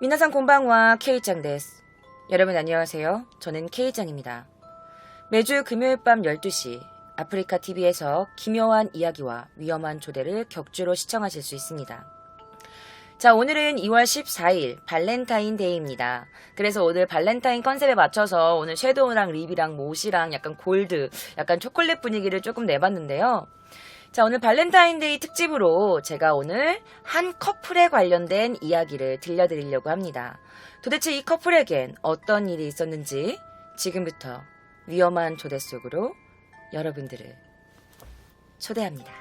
미나상 곤방와 케이짱 데스. 여러분 안녕하세요. 저는 케이짱입니다. 매주 금요일 밤 12시 아프리카 TV에서 기묘한 이야기와 위험한 조대를 격주로 시청하실 수 있습니다. 자, 오늘은 2월 14일 발렌타인데이입니다. 그래서 오늘 발렌타인 컨셉에 맞춰서 오늘 섀도우랑 립이랑 옷이랑 약간 골드, 약간 초콜릿 분위기를 조금 내봤는데요. 자, 오늘 발렌타인데이 특집으로 제가 오늘 한 커플에 관련된 이야기를 들려드리려고 합니다. 도대체 이 커플에겐 어떤 일이 있었는지 지금부터 위험한 조대 속으로 여러분들을 초대합니다.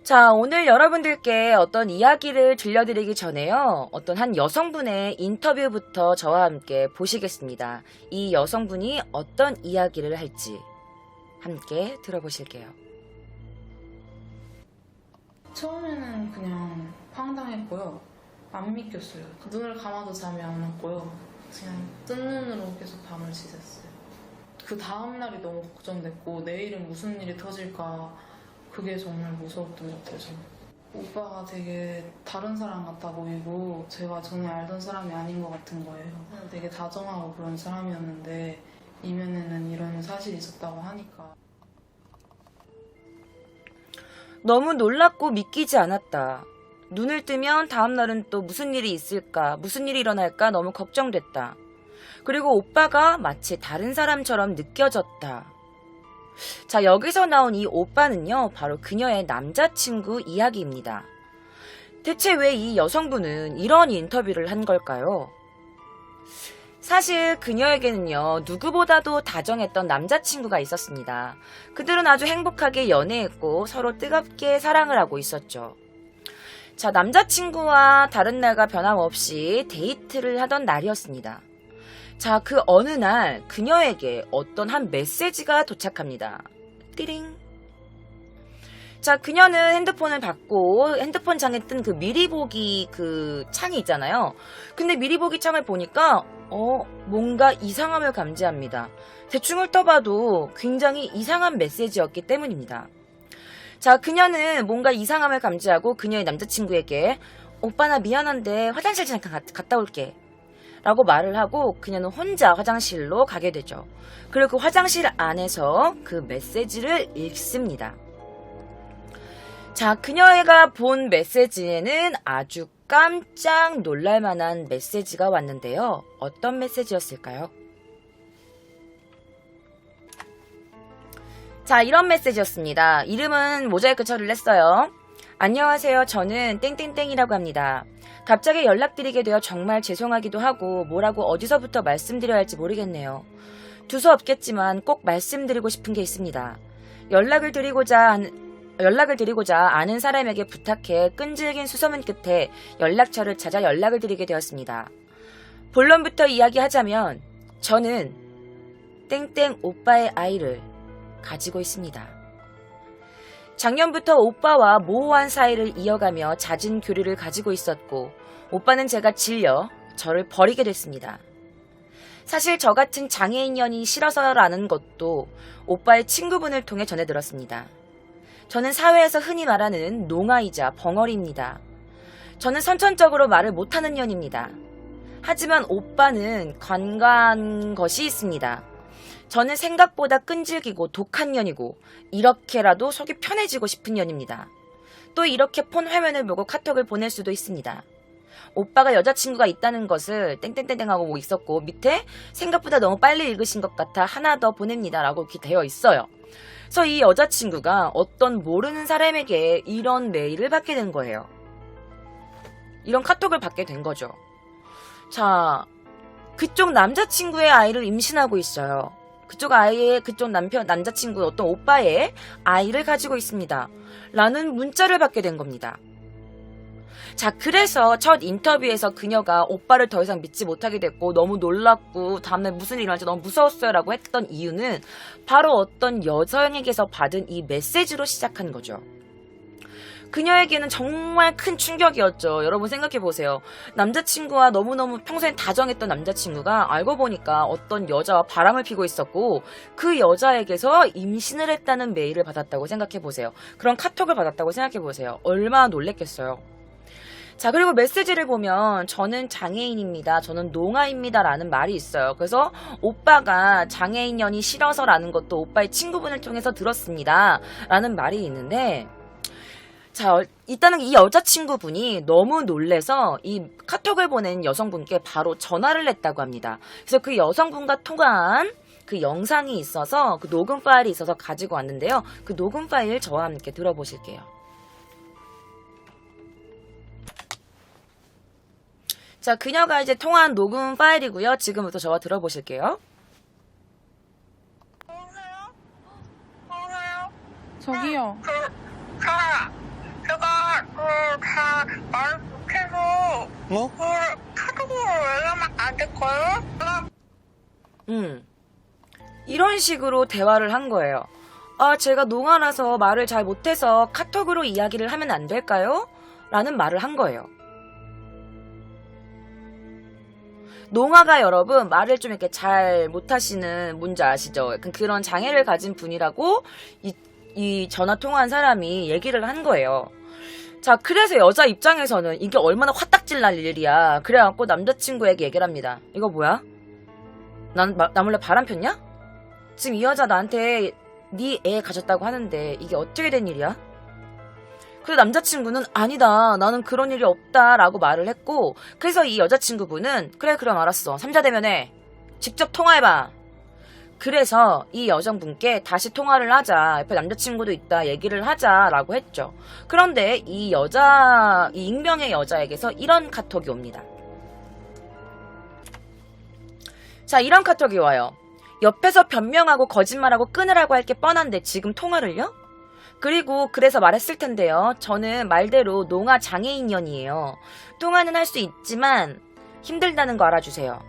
자, 오늘 여러분들께 어떤 이야기를 들려드리기 전에요. 어떤 한 여성분의 인터뷰부터 저와 함께 보시겠습니다. 이 여성분이 어떤 이야기를 할지 함께 들어보실게요. 처음에는 그냥 황당했고요. 안 믿겼어요. 눈을 감아도 잠이 안 왔고요. 그냥 뜬 눈으로 계속 밤을 지샜어요. 그 다음날이 너무 걱정됐고 내일은 무슨 일이 터질까 그게 정말 무서웠던 것 같아요. 저는. 오빠가 되게 다른 사람 같아 보이고 제가 전에 알던 사람이 아닌 것 같은 거예요. 되게 다정하고 그런 사람이었는데 이면에는 이런 사실이 있었다고 하니까 너무 놀랍고 믿기지 않았다. 눈을 뜨면 다음날은 또 무슨 일이 있을까, 무슨 일이 일어날까 너무 걱정됐다. 그리고 오빠가 마치 다른 사람처럼 느껴졌다. 자, 여기서 나온 이 오빠는요, 바로 그녀의 남자친구 이야기입니다. 대체 왜 이 여성분은 이런 인터뷰를 한 걸까요? 사실 그녀에게는요, 누구보다도 다정했던 남자친구가 있었습니다. 그들은 아주 행복하게 연애했고 서로 뜨겁게 사랑을 하고 있었죠. 자, 남자친구와 다른 날과 변함없이 데이트를 하던 날이었습니다. 자, 그 어느 날 그녀에게 어떤 한 메시지가 도착합니다. 띠링. 자, 그녀는 핸드폰을 받고 핸드폰 창에 뜬 그 미리 보기 그 창이 있잖아요. 근데 미리 보기 창을 보니까 뭔가 이상함을 감지합니다. 대충 훑어봐도 굉장히 이상한 메시지였기 때문입니다. 자, 그녀는 뭔가 이상함을 감지하고 그녀의 남자친구에게 오빠 나 미안한데 화장실 잠깐 갔다 올게 라고 말을 하고 그녀는 혼자 화장실로 가게 되죠. 그리고 그 화장실 안에서 그 메시지를 읽습니다. 자, 그녀가 본 메시지에는 아주 깜짝 놀랄만한 메시지가 왔는데요. 어떤 메시지였을까요? 자, 이런 메시지였습니다. 이름은 모자이크 처리를 했어요. 안녕하세요. 저는 땡땡땡이라고 합니다. 갑자기 연락드리게 되어 정말 죄송하기도 하고 뭐라고 어디서부터 말씀드려야 할지 모르겠네요. 두서 없겠지만 꼭 말씀드리고 싶은 게 있습니다. 연락을 드리고자 아는 사람에게 부탁해 끈질긴 수소문 끝에 연락처를 찾아 연락을 드리게 되었습니다. 본론부터 이야기하자면 저는 땡땡 오빠의 아이를 가지고 있습니다. 작년부터 오빠와 모호한 사이를 이어가며 잦은 교류를 가지고 있었고 오빠는 제가 질려 저를 버리게 됐습니다. 사실 저 같은 장애인년이 싫어서라는 것도 오빠의 친구분을 통해 전해 들었습니다. 저는 사회에서 흔히 말하는 농아이자 벙어리입니다. 저는 선천적으로 말을 못하는 년입니다. 하지만 오빠는 관과한 것이 있습니다. 저는 생각보다 끈질기고 독한 년이고 이렇게라도 속이 편해지고 싶은 년입니다. 또 이렇게 폰 화면을 보고 카톡을 보낼 수도 있습니다. 오빠가 여자친구가 있다는 것을 땡땡땡땡하고 뭐 있었고 밑에 생각보다 너무 빨리 읽으신 것 같아 하나 더 보냅니다 라고 이렇게 되어 있어요. 그래서 이 여자친구가 어떤 모르는 사람에게 이런 메일을 받게 된 거예요. 이런 카톡을 받게 된 거죠. 자, 그쪽 남자친구의 아이를 임신하고 있어요. 그쪽 남자친구 어떤 오빠의 아이를 가지고 있습니다. 라는 문자를 받게 된 겁니다. 자, 그래서 첫 인터뷰에서 그녀가 오빠를 더 이상 믿지 못하게 됐고 너무 놀랐고 다음날 무슨 일이 일어날지 너무 무서웠어요 라고 했던 이유는 바로 어떤 여성에게서 받은 이 메시지로 시작한 거죠. 그녀에게는 정말 큰 충격이었죠. 여러분 생각해보세요. 남자친구와 너무너무 평소엔 다정했던 남자친구가 알고 보니까 어떤 여자와 바람을 피고 있었고 그 여자에게서 임신을 했다는 메일을 받았다고 생각해보세요. 그런 카톡을 받았다고 생각해보세요. 얼마나 놀랬겠어요. 자, 그리고 메시지를 보면 저는 장애인입니다. 저는 농아입니다. 라는 말이 있어요. 그래서 오빠가 장애인년이 싫어서 라는 것도 오빠의 친구분을 통해서 들었습니다. 라는 말이 있는데 자, 일단은 이 여자친구분이 너무 놀래서 이 카톡을 보낸 여성분께 바로 전화를 했다고 합니다. 그래서 그 여성분과 통화한 그 영상이 있어서 그 녹음 파일이 있어서 가지고 왔는데요. 그 녹음 파일 저와 함께 들어보실게요. 자, 그녀가 이제 통화한 녹음 파일이고요. 지금부터 저와 들어보실게요. 저기요. 제가 다 말을 못해서 카톡으로 연락하면 안 될까요? 이런 식으로 대화를 한 거예요. 아, 제가 농아라서 말을 잘 못해서 카톡으로 이야기를 하면 안 될까요? 라는 말을 한 거예요. 농아가 여러분 말을 좀 이렇게 잘 못하시는 뭔지 아시죠? 약간 그런 장애를 가진 분이라고 이 전화 통화한 사람이 얘기를 한 거예요. 자, 그래서 여자 입장에서는 이게 얼마나 화딱질 날 일이야. 그래갖고 남자친구에게 얘기를 합니다. 이거 뭐야? 나 몰래 바람 폈냐? 지금 이 여자 나한테 네 애 가졌다고 하는데 이게 어떻게 된 일이야? 그래서 남자친구는 아니다. 나는 그런 일이 없다라고 말을 했고 그래서 이 여자친구분은 그래 그럼 알았어. 3자 대면에 직접 통화해봐. 그래서 이 여성분께 다시 통화를 하자. 옆에 남자친구도 있다. 얘기를 하자라고 했죠. 그런데 이 익명의 여자에게서 이런 카톡이 옵니다. 자, 이런 카톡이 와요. 옆에서 변명하고 거짓말하고 끊으라고 할 게 뻔한데 지금 통화를요? 그리고 그래서 말했을 텐데요. 저는 말대로 농아 장애인년이에요. 통화는 할 수 있지만 힘들다는 거 알아주세요.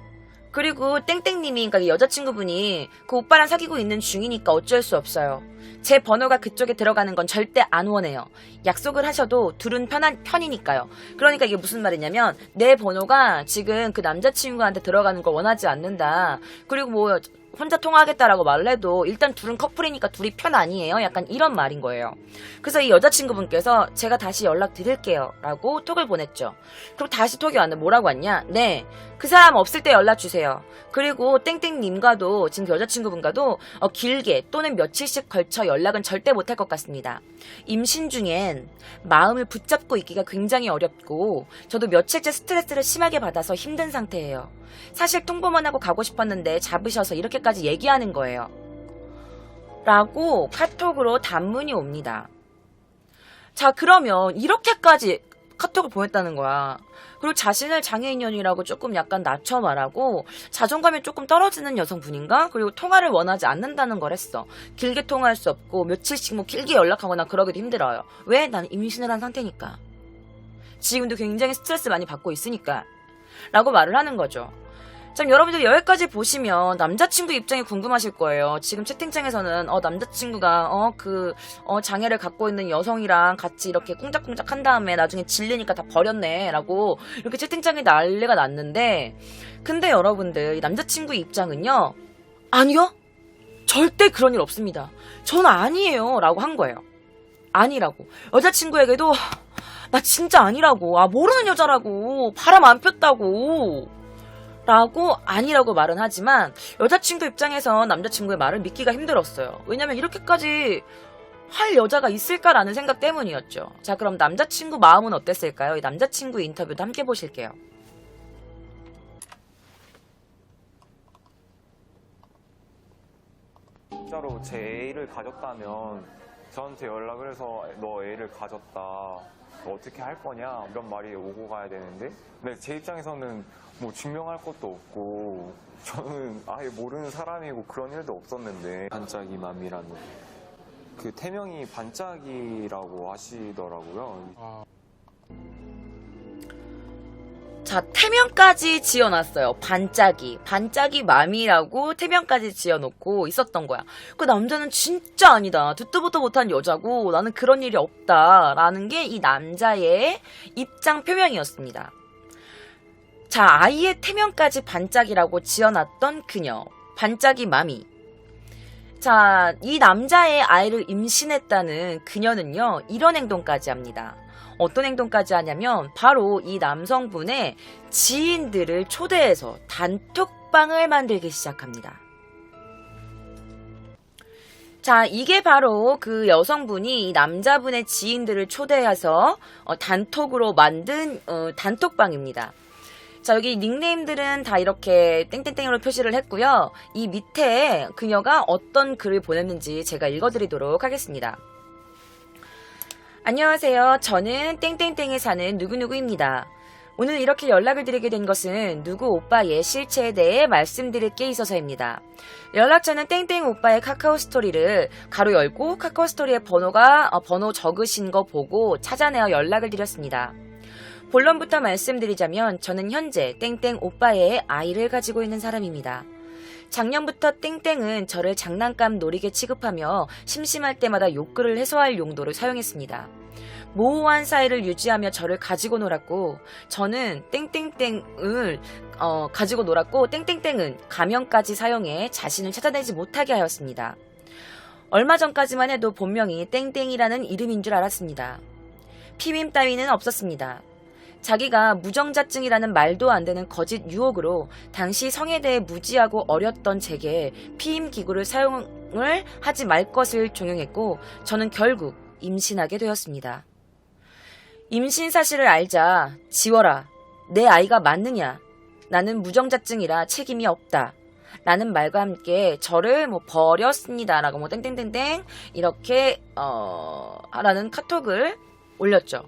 그리고 땡땡님이, 그러니까 여자친구분이 그 오빠랑 사귀고 있는 중이니까 어쩔 수 없어요. 제 번호가 그쪽에 들어가는 건 절대 안 원해요. 약속을 하셔도 둘은 편이니까요. 그러니까 이게 무슨 말이냐면 내 번호가 지금 그 남자친구한테 들어가는 걸 원하지 않는다. 그리고 뭐 혼자 통화하겠다라고 말을 해도 일단 둘은 커플이니까 둘이 편 아니에요. 약간 이런 말인 거예요. 그래서 이 여자친구분께서 제가 다시 연락 드릴게요 라고 톡을 보냈죠. 그럼 다시 톡이 왔는데 뭐라고 왔냐? 네, 그 사람 없을 때 연락 주세요. 그리고 땡땡님과도 지금 그 여자친구분과도 길게 또는 며칠씩 걸쳐 연락은 절대 못할 것 같습니다. 임신 중엔 마음을 붙잡고 있기가 굉장히 어렵고 저도 며칠째 스트레스를 심하게 받아서 힘든 상태예요. 사실 통보만 하고 가고 싶었는데 잡으셔서 이렇게까지 얘기하는 거예요. 라고 카톡으로 단문이 옵니다. 자, 그러면 이렇게까지 카톡을 보냈다는 거야. 그리고 자신을 장애인연이라고 조금 약간 낮춰 말하고 자존감이 조금 떨어지는 여성분인가? 그리고 통화를 원하지 않는다는 걸 했어. 길게 통화할 수 없고 며칠씩 뭐 길게 연락하거나 그러기도 힘들어요. 왜? 난 임신을 한 상태니까. 지금도 굉장히 스트레스 많이 받고 있으니까. 라고 말을 하는 거죠. 참, 여러분들 여기까지 보시면 남자친구 입장이 궁금하실 거예요. 지금 채팅창에서는 남자친구가 장애를 갖고 있는 여성이랑 같이 이렇게 꿍짝꿍짝 한 다음에 나중에 질리니까 다 버렸네 라고 이렇게 채팅창에 난리가 났는데, 근데 여러분들 이 남자친구 입장은요, 아니요, 절대 그런 일 없습니다. 전 아니에요 라고 한 거예요. 아니라고. 여자친구에게도 나 진짜 아니라고, 모르는 여자라고, 바람 안 폈다고 라고 아니라고 말은 하지만 여자친구 입장에서 남자친구의 말을 믿기가 힘들었어요. 왜냐면 이렇게까지 할 여자가 있을까라는 생각 때문이었죠. 자, 그럼 남자친구 마음은 어땠을까요? 이 남자친구 인터뷰도 함께 보실게요. 진짜로 제 애를 가졌다면 저한테 연락을 해서 너 애를 가졌다, 너 어떻게 할 거냐 이런 말이 오고 가야 되는데, 근데 제 입장에서는 뭐 증명할 것도 없고 저는 아예 모르는 사람이고 그런 일도 없었는데, 반짝이 맘이라는 그 태명이 반짝이라고 하시더라고요. 자, 태명까지 지어놨어요. 반짝이 맘이라고 태명까지 지어놓고 있었던 거야. 그 남자는 진짜 아니다. 듣도 보도 못한 여자고 나는 그런 일이 없다라는 게 이 남자의 입장 표명이었습니다. 자, 아이의 태명까지 반짝이라고 지어놨던 그녀, 반짝이 맘이. 자, 이 남자의 아이를 임신했다는 그녀는요, 이런 행동까지 합니다. 어떤 행동까지 하냐면 바로 이 남성분의 지인들을 초대해서 단톡방을 만들기 시작합니다. 자, 이게 바로 그 여성분이 이 남자분의 지인들을 초대해서 단톡으로 만든 단톡방입니다. 자, 여기 닉네임들은 다 이렇게 땡땡땡으로 표시를 했고요. 이 밑에 그녀가 어떤 글을 보냈는지 제가 읽어드리도록 하겠습니다. 안녕하세요. 저는 땡땡땡에 사는 누구누구입니다. 오늘 이렇게 연락을 드리게 된 것은 누구 오빠의 실체에 대해 말씀드릴 게 있어서입니다. 연락처는 땡땡 오빠의 카카오 스토리를 가로 열고 카카오 스토리에 번호 적으신 거 보고 찾아내어 연락을 드렸습니다. 본론부터 말씀드리자면 저는 현재 땡땡 오빠의 아이를 가지고 있는 사람입니다. 작년부터 땡땡은 저를 장난감 놀이개 취급하며 심심할 때마다 욕글을 해소할 용도로 사용했습니다. 모호한 사이를 유지하며 저를 가지고 놀았고 저는 땡땡땡을 가지고 놀았고 땡땡땡은 가면까지 사용해 자신을 찾아내지 못하게 하였습니다. 얼마 전까지만 해도 본명이 땡땡이라는 이름인 줄 알았습니다. 피임 따위는 없었습니다. 자기가 무정자증이라는 말도 안 되는 거짓 유혹으로 당시 성에 대해 무지하고 어렸던 제게 피임 기구를 사용을 하지 말 것을 종용했고 저는 결국 임신하게 되었습니다. 임신 사실을 알자 지워라. 내 아이가 맞느냐. 나는 무정자증이라 책임이 없다. 라는 말과 함께 저를 버렸습니다. 라고 땡땡땡땡 이렇게 하라는 카톡을 올렸죠.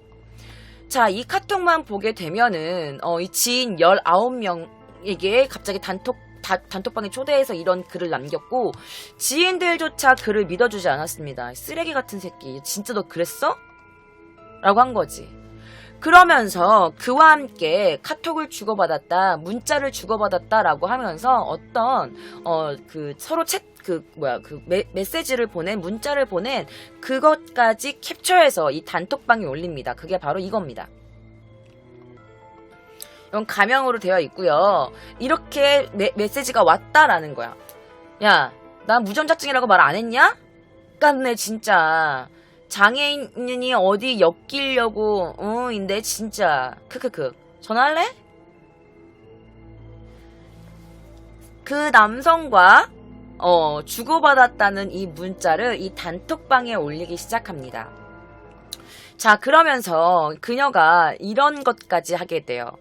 자, 이 카톡만 보게 되면은 이 지인 19명에게 갑자기 단톡방에 초대해서 이런 글을 남겼고 지인들조차 그를 믿어주지 않았습니다. 쓰레기 같은 새끼 진짜 너 그랬어? 라고 한 거지. 그러면서 그와 함께 카톡을 주고받았다, 문자를 주고받았다라고 하면서 어떤 서로 메시지를 보낸, 문자를 보낸 그것까지 캡처해서 이 단톡방에 올립니다. 그게 바로 이겁니다. 이건 가명으로 되어 있고요. 이렇게 메시지가 왔다라는 거야. 야, 나 무정자증이라고 말 안 했냐? 깐네 진짜. 장애인이 어디 엮이려고 인데 진짜 크크크. 전화할래? 그 남성과 주고받았다는 이 문자를 이 단톡방에 올리기 시작합니다. 자, 그러면서 그녀가 이런 것까지 하게 돼요.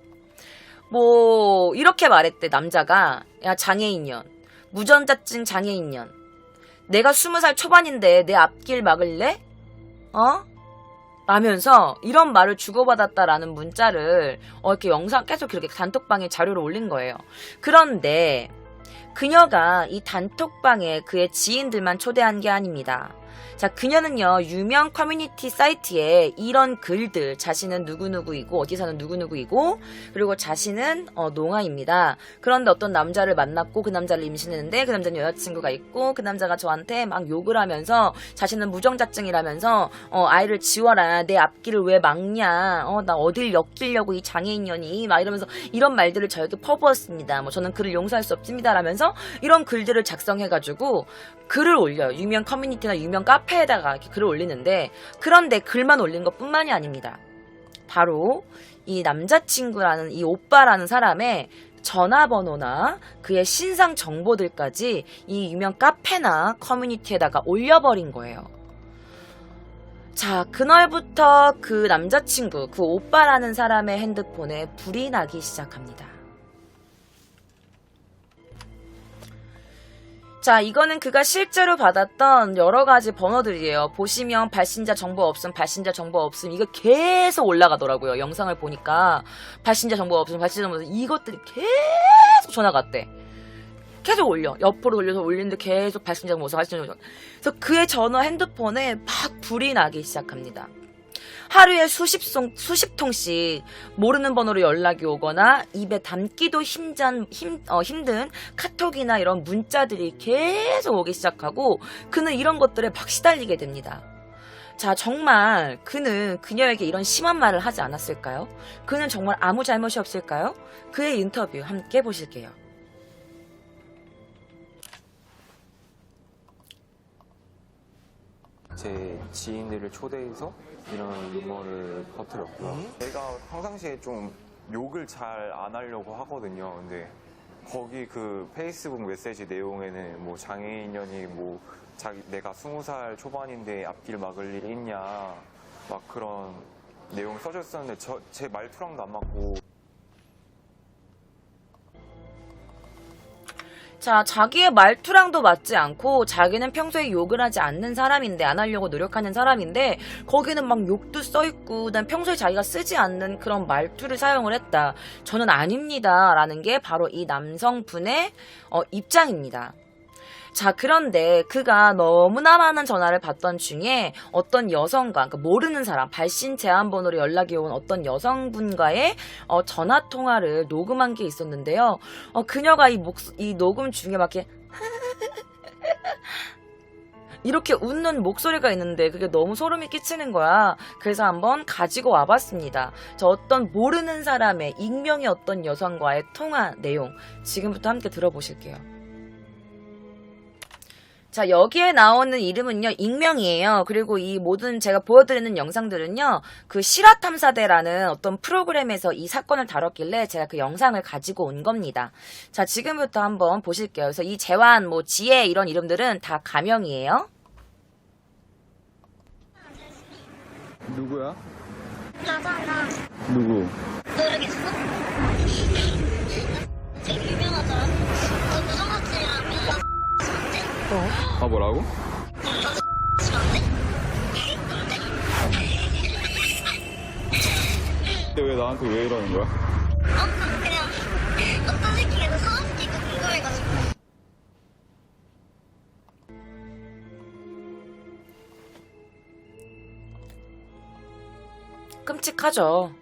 이렇게 말했대, 남자가. 야, 장애인년. 무전자증 장애인년. 내가 20살 초반인데 내 앞길 막을래? 라면서 이런 말을 주고받았다라는 문자를 이렇게 영상 계속 이렇게 단톡방에 자료를 올린 거예요. 그런데 그녀가 이 단톡방에 그의 지인들만 초대한 게 아닙니다. 자, 그녀는요, 유명 커뮤니티 사이트에 이런 글들, 자신은 누구누구이고, 어디 사는 누구누구이고, 그리고 자신은 농아입니다. 그런데 어떤 남자를 만났고, 그 남자를 임신했는데, 그 남자는 여자친구가 있고, 그 남자가 저한테 막 욕을 하면서, 자신은 무정자증이라면서, 아이를 지워라, 내 앞길을 왜 막냐, 나 어딜 엮이려고 이 장애인년이, 막 이러면서, 이런 말들을 저에게 퍼부었습니다. 저는 그를 용서할 수 없습니다. 라면서, 이런 글들을 작성해가지고, 글을 올려요. 유명 커뮤니티나 유명 카페에다가 이렇게 글을 올리는데, 그런데 글만 올린 것 뿐만이 아닙니다. 바로 이 남자친구라는, 이 오빠라는 사람의 전화번호나 그의 신상 정보들까지 이 유명 카페나 커뮤니티에다가 올려버린 거예요. 자, 그날부터 그 남자친구, 그 오빠라는 사람의 핸드폰에 불이 나기 시작합니다. 자, 이거는 그가 실제로 받았던 여러 가지 번호들이에요. 보시면 발신자 정보 없음, 발신자 정보 없음, 이거 계속 올라가더라고요. 영상을 보니까 발신자 정보 없음, 발신자 정보 없음, 이것들이 계속 전화가 왔대. 계속 올려. 옆으로 돌려서 올리는데 계속 발신자 정보 없음, 발신자 정보 없음. 그래서 그의 전화 핸드폰에 막 불이 나기 시작합니다. 하루에 수십 통씩 모르는 번호로 연락이 오거나 입에 담기도 힘든 카톡이나 이런 문자들이 계속 오기 시작하고 그는 이런 것들에 막 시달리게 됩니다. 자, 정말 그는 그녀에게 이런 심한 말을 하지 않았을까요? 그는 정말 아무 잘못이 없을까요? 그의 인터뷰 함께 보실게요. 제 지인들을 초대해서 이런 루머를 퍼뜨렸고요. 제가 평상시에 좀 욕을 잘 안 하려고 하거든요. 근데 거기 그 페이스북 메시지 내용에는 뭐 장애인연이 뭐 내가 20살 초반인데 앞길 막을 일이 있냐 막 그런 내용 써줬었는데 제 말투랑도 안 맞고. 자, 자기의 말투랑도 맞지 않고 자기는 평소에 욕을 하지 않는 사람인데 안 하려고 노력하는 사람인데 거기는 막 욕도 써있고 난 평소에 자기가 쓰지 않는 그런 말투를 사용을 했다. 저는 아닙니다 라는 게 바로 이 남성분의 입장입니다. 자, 그런데 그가 너무나 많은 전화를 받던 중에 어떤 여성과, 그러니까 모르는 사람, 발신 제한 번호로 연락이 온 어떤 여성분과의 전화 통화를 녹음한 게 있었는데요. 그녀가 이 녹음 중에 막 이렇게 웃는 목소리가 있는데 그게 너무 소름이 끼치는 거야. 그래서 한번 가지고 와봤습니다. 저 어떤 모르는 사람의 익명의 어떤 여성과의 통화 내용 지금부터 함께 들어보실게요. 자, 여기에 나오는 이름은요, 익명이에요. 그리고 이 모든 제가 보여드리는 영상들은요, 그 실화탐사대라는 어떤 프로그램에서 이 사건을 다뤘길래 제가 그 영상을 가지고 온 겁니다. 자, 지금부터 한번 보실게요. 그래서 이 재환, 뭐, 지혜 이런 이름들은 다 가명이에요. 누구야? 나잖아. 누구? 모르겠어? 되게 유명하잖아. 너 부정하지라면 아 뭐라고? 근데 왜 나한테 왜 이러는 거야? 그냥 어떤 새끼가 사람 새끼가 궁금해가지고. 끔찍하죠.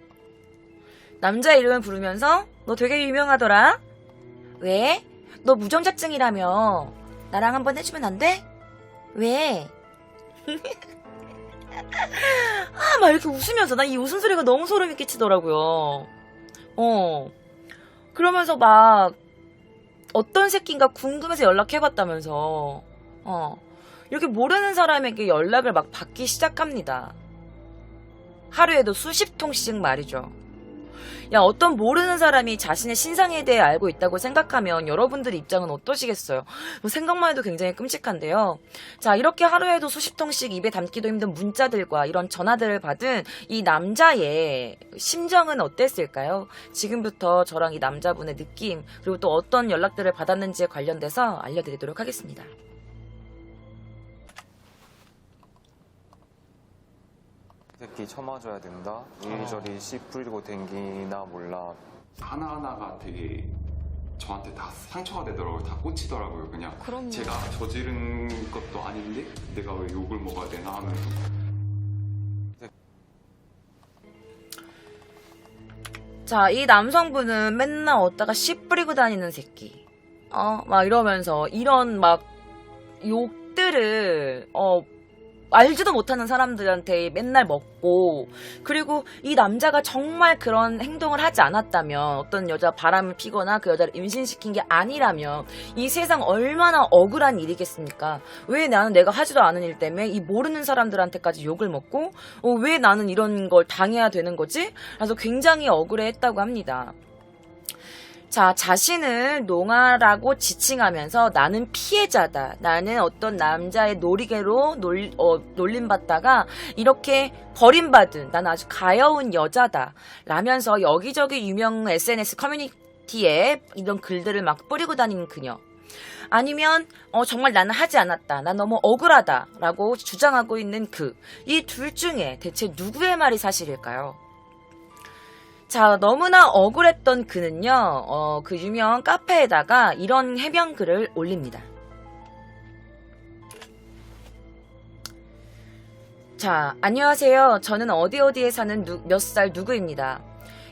남자 이름을 부르면서 너 되게 유명하더라? 왜? 너 무정자증이라며. 나랑 한번 해주면 안 돼? 왜? 막 이렇게 웃으면서 나 이 웃음소리가 너무 소름이 끼치더라고요. 그러면서 막 어떤 새끼인가 궁금해서 연락해봤다면서 이렇게 모르는 사람에게 연락을 막 받기 시작합니다. 하루에도 수십 통씩 말이죠. 야, 어떤 모르는 사람이 자신의 신상에 대해 알고 있다고 생각하면 여러분들 입장은 어떠시겠어요? 생각만 해도 굉장히 끔찍한데요. 자, 이렇게 하루에도 수십 통씩 입에 담기도 힘든 문자들과 이런 전화들을 받은 이 남자의 심정은 어땠을까요? 지금부터 저랑 이 남자분의 느낌 그리고 또 어떤 연락들을 받았는지에 관련돼서 알려드리도록 하겠습니다. 새끼 쳐맞아야 된다. 이리저리 씨 뿌리고 댕기나 몰라. 하나하나가 되게 저한테 다 상처가 되더라고요. 다 꽂히더라고요. 그냥 제가 저지른 것도 아닌데 내가 왜 욕을 먹어야 되나 하면서. 자, 이 남성분은 맨날 어디다가 씨 뿌리고 다니는 새끼. 막 이러면서 이런 막 욕들을 알지도 못하는 사람들한테 맨날 먹고, 그리고 이 남자가 정말 그런 행동을 하지 않았다면, 어떤 여자 바람을 피거나 그 여자를 임신시킨 게 아니라면 이 세상 얼마나 억울한 일이겠습니까? 왜 나는 내가 하지도 않은 일 때문에 이 모르는 사람들한테까지 욕을 먹고 왜 나는 이런 걸 당해야 되는 거지? 그래서 굉장히 억울해했다고 합니다. 자, 자신을 농아라고 지칭하면서 나는 피해자다. 나는 어떤 남자의 놀이개로 놀림받다가 이렇게 버림받은, 난 아주 가여운 여자다. 라면서 여기저기 유명 SNS 커뮤니티에 이런 글들을 막 뿌리고 다니는 그녀. 아니면 정말 나는 하지 않았다. 난 너무 억울하다. 라고 주장하고 있는 이 둘 중에 대체 누구의 말이 사실일까요? 자, 너무나 억울했던 그는요, 그 유명 카페에다가 이런 해명글을 올립니다. 자, 안녕하세요. 저는 어디에 사는 몇 살 누구입니다.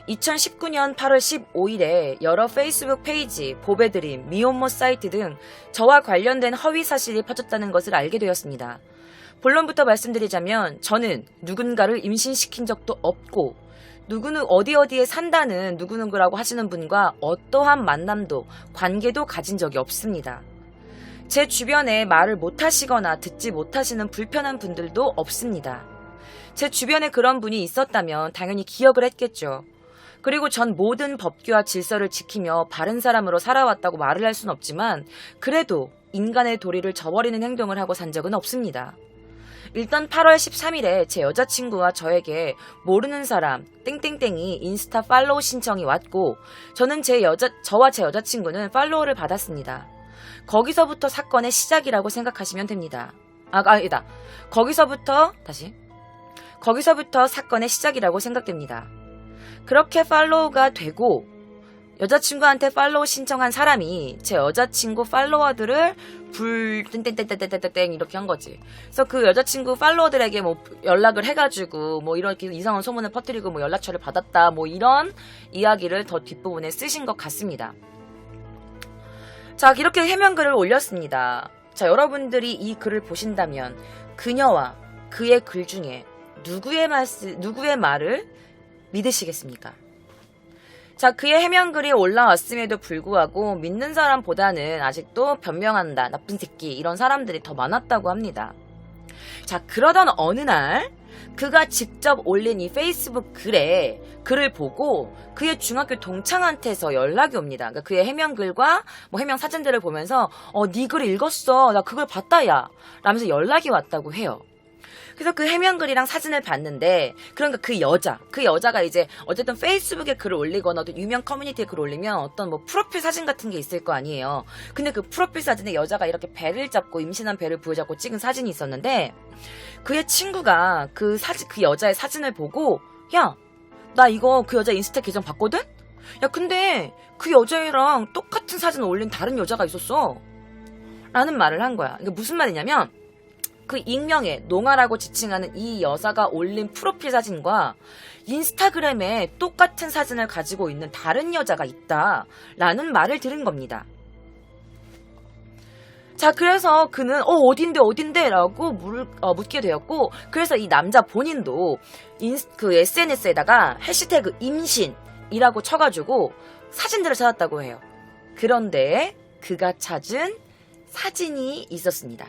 2019년 8월 15일에 여러 페이스북 페이지, 보배드림, 미혼모 사이트 등 저와 관련된 허위 사실이 퍼졌다는 것을 알게 되었습니다. 본론부터 말씀드리자면 저는 누군가를 임신시킨 적도 없고 누구는 어디에 산다는 누구누구라고 하시는 분과 어떠한 만남도 관계도 가진 적이 없습니다. 제 주변에 말을 못하시거나 듣지 못하시는 불편한 분들도 없습니다. 제 주변에 그런 분이 있었다면 당연히 기억을 했겠죠. 그리고 전 모든 법규와 질서를 지키며 바른 사람으로 살아왔다고 말을 할 순 없지만 그래도 인간의 도리를 저버리는 행동을 하고 산 적은 없습니다. 일단 8월 13일에 제 여자친구와 저에게 모르는 사람 땡땡땡이 인스타 팔로우 신청이 왔고 저는 저와 제 여자친구는 팔로우를 받았습니다. 거기서부터 사건의 시작이라고 생각하시면 됩니다. 아니다. 거기서부터 사건의 시작이라고 생각됩니다. 그렇게 팔로우가 되고 여자친구한테 팔로우 신청한 사람이 제 여자친구 팔로워들을 땡땡땡땡땡땡 이렇게 한 거지. 그래서 그 여자친구 팔로워들에게 뭐 연락을 해가지고 뭐 이렇게 이상한 소문을 퍼뜨리고 뭐 연락처를 받았다 뭐 이런 이야기를 더 뒷부분에 쓰신 것 같습니다. 자, 이렇게 해명글을 올렸습니다. 자, 여러분들이 이 글을 보신다면 그녀와 그의 글 중에 누구의 말을 믿으시겠습니까? 자, 그의 해명글이 올라왔음에도 불구하고 믿는 사람보다는 아직도 변명한다, 나쁜 새끼 이런 사람들이 더 많았다고 합니다. 자, 그러던 어느 날 그가 직접 올린 이 페이스북 글을 보고 그의 중학교 동창한테서 연락이 옵니다. 그러니까 그의 해명글과 뭐 해명 사진들을 보면서 네 글 읽었어, 나 그걸 봤다 야 라면서 연락이 왔다고 해요. 그래서 그 해명글이랑 사진을 봤는데 그러니까 그 여자가 이제 어쨌든 페이스북에 글을 올리거나 어떤 유명 커뮤니티에 글을 올리면 어떤 뭐 프로필 사진 같은 게 있을 거 아니에요. 근데 그 프로필 사진에 여자가 이렇게 배를 잡고 임신한 배를 부여잡고 찍은 사진이 있었는데 그의 친구가 그 여자의 사진을 보고 야, 나 이거 그 여자 인스타 계정 봤거든? 야, 근데 그 여자애랑 똑같은 사진을 올린 다른 여자가 있었어 라는 말을 한 거야. 이게 무슨 말이냐면 그 익명의 농아라고 지칭하는 이 여자가 올린 프로필 사진과 인스타그램에 똑같은 사진을 가지고 있는 다른 여자가 있다라는 말을 들은 겁니다. 자, 그래서 그는 어딘데 라고 묻게 되었고 그래서 이 남자 본인도 그 SNS에다가 해시태그 임신이라고 쳐가지고 사진들을 찾았다고 해요. 그런데 그가 찾은 사진이 있었습니다.